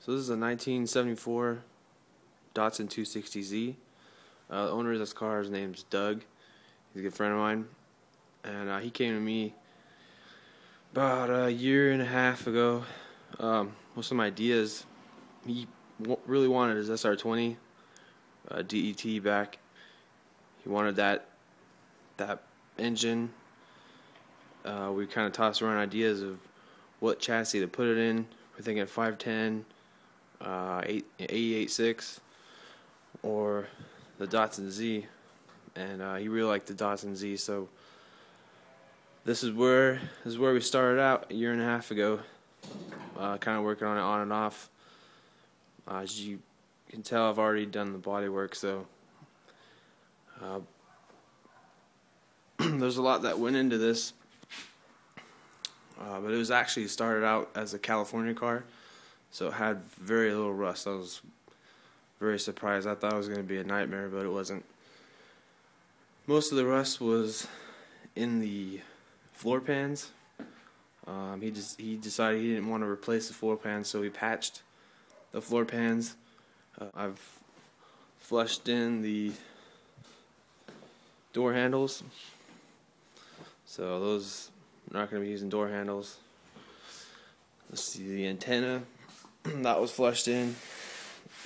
So this is a 1974 Datsun 260Z. The owner of this car, his name's Doug. He's a good friend of mine, and he came to me about a year and a half ago with some ideas. He really wanted his SR20 DET back. He wanted that engine. We kind of tossed around ideas of what chassis to put it in. We're thinking 510, 886, or the Datsun Z, and he really liked the Datsun Z. So this is where we started out a year and a half ago, kind of working on it on and off. As you can tell, I've already done the body work, so there's a lot that went into this. But it was actually started out as a California car, so it had very little rust. I was very surprised. I thought it was going to be a nightmare, but it wasn't. Most of the rust was in the floor pans. He decided he didn't want to replace the floor pans, so he patched the floor pans. I've flushed in the door handles, so those are not going to be using door handles. Let's see, the antenna that was flushed in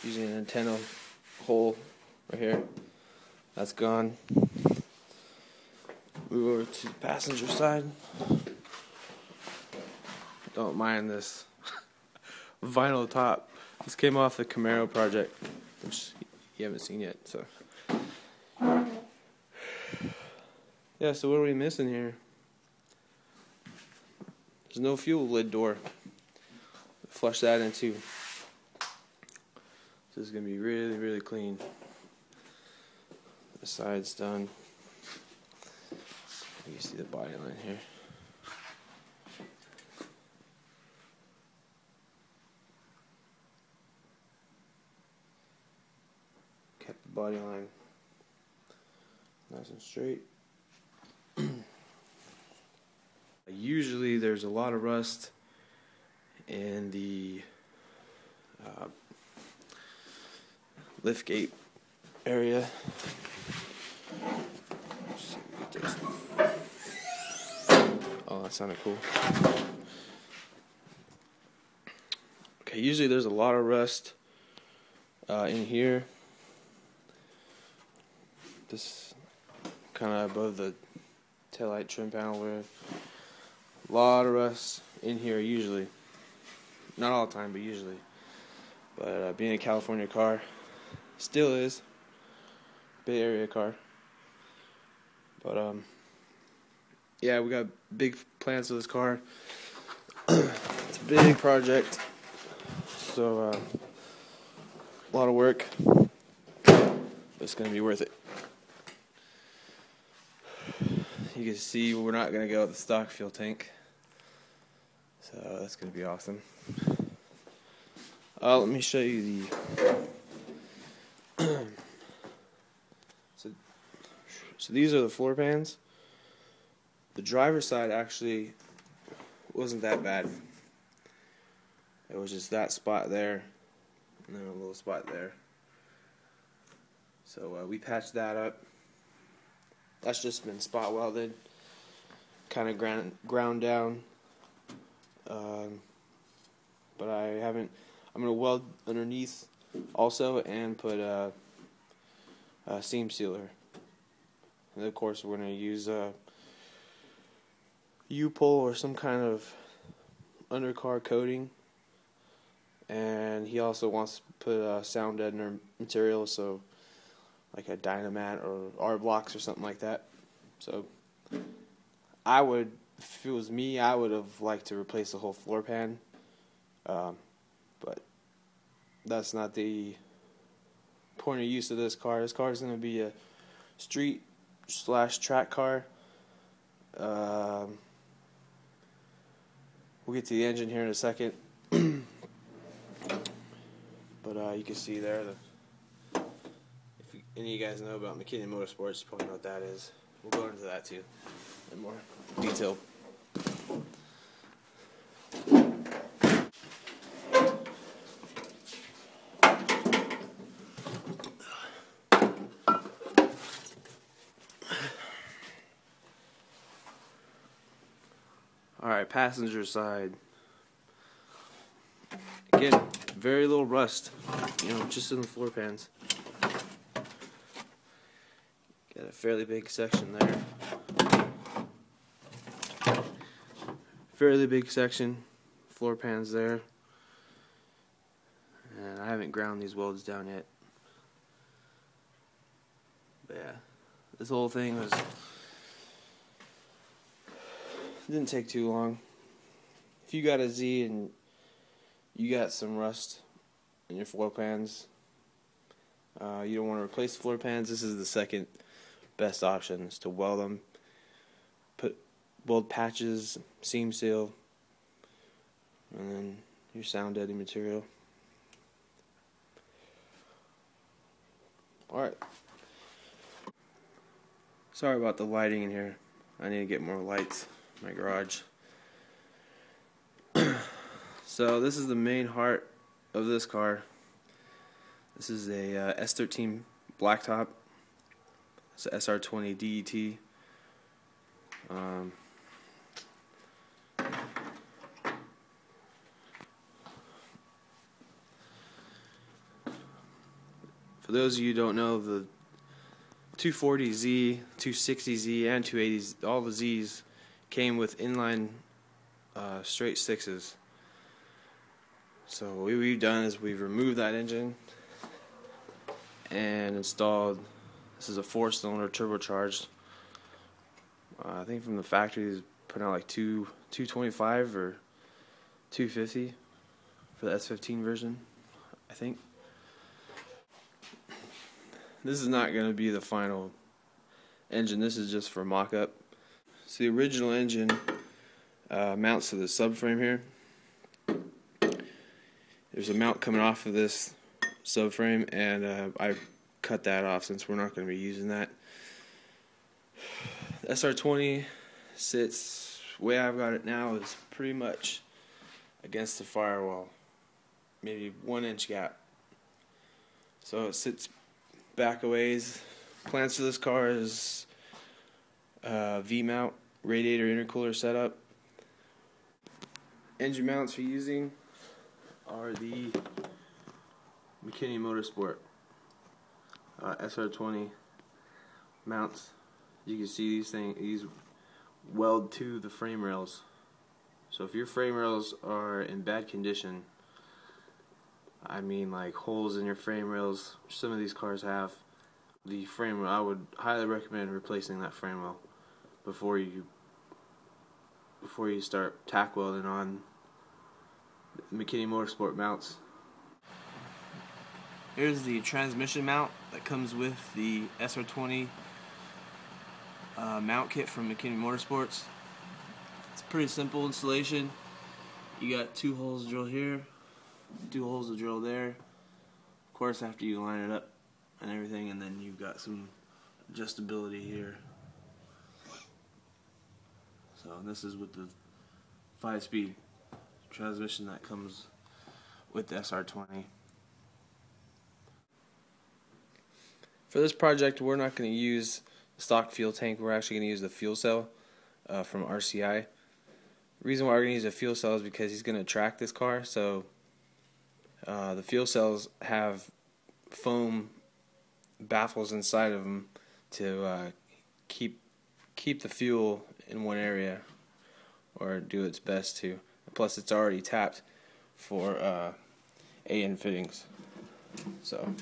using an antenna hole right here. That's gone. Move over to the passenger side. Don't mind this vinyl top. This came off the Camaro project, which you haven't seen yet. So yeah, so what are we missing here? There's no fuel lid door. Flush that in too. This is going to be really, really clean. The side's done. You can see the body line here. Kept the body line nice and straight. Usually there's a lot of rust in the liftgate area. Oh, that sounded cool. Okay, usually there's a lot of rust in here. This kind of above the taillight trim panel where a lot of rust in here usually. Not all the time, but usually. But being a California car, still is Bay Area car. But yeah, we got big plans for this car. It's a big project, so a lot of work, but it's gonna be worth it. You can see we're not gonna go with the stock fuel tank, so that's gonna be awesome. Let me show you the so these are the floor pans. The driver's side actually wasn't that bad. It was just that spot there and then a little spot there. So we patched that up. That's just been spot welded, kind of ground down. But I'm going to weld underneath also and put a seam sealer. And of course we're going to use a U-pull or some kind of undercar coating. And he also wants to put a sound deadener material, so like a Dynamat or R-blocks or something like that. So if it was me, I would have liked to replace the whole floor pan. But that's not the point of use of this car. This car is going to be a street/track car. We'll get to the engine here in a second. But you can see there, if any of you guys know about McKinney Motorsports, you probably know what that is. We'll go into that too in more detail. passenger side, again, very little rust, just in the floor pans. Got a fairly big section there. Fairly big section, floor pans there. And I haven't ground these welds down yet. But yeah, this whole thing didn't take too long. If you got a Z and you got some rust in your floor pans, you don't want to replace the floor pans, this is the second best option, is to weld them. Weld patches, seam seal, and then your sound deadening material. Alright. Sorry about the lighting in here. I need to get more lights in my garage. So this is the main heart of this car. This is a S13 blacktop. It's a SR20 DET. For those of you who don't know, the 240Z, 260Z, and 280Z, all the Zs came with inline straight sixes. So what we've done is we've removed that engine and installed, this is a 4-cylinder turbocharged. I think from the factory is putting out like 225 or 250 for the S15 version, I think. This is not going to be the final engine, this is just for mock-up. So the original engine mounts to the subframe here. There's a mount coming off of this subframe, and I cut that off since we're not going to be using that. The SR20 sits, the way I've got it now is pretty much against the firewall, maybe 1 inch gap. So it sits back a ways. Plans for this car is V-mount, radiator intercooler setup. Engine mounts we're using are the McKinney Motorsport SR20 mounts. You can see these weld to the frame rails. So if your frame rails are in bad condition, I mean like holes in your frame rails, some of these cars have, the frame rail, I would highly recommend replacing that frame rail before you start tack welding on McKinney Motorsport mounts. Here's the transmission mount that comes with the SR20 mount kit from McKinney Motorsports. It's pretty simple installation. You got 2 holes to drill here, 2 holes to drill there. Of course, after you line it up and everything, and then you've got some adjustability here. So this is with the 5-speed transmission that comes with the SR20. For this project, we're not going to use the stock fuel tank. We're actually going to use the fuel cell from RCI. The reason why we're going to use a fuel cell is because he's going to track this car. So the fuel cells have foam baffles inside of them to keep the fuel in one area, or do its best to. Plus, it's already tapped for AN fittings. So.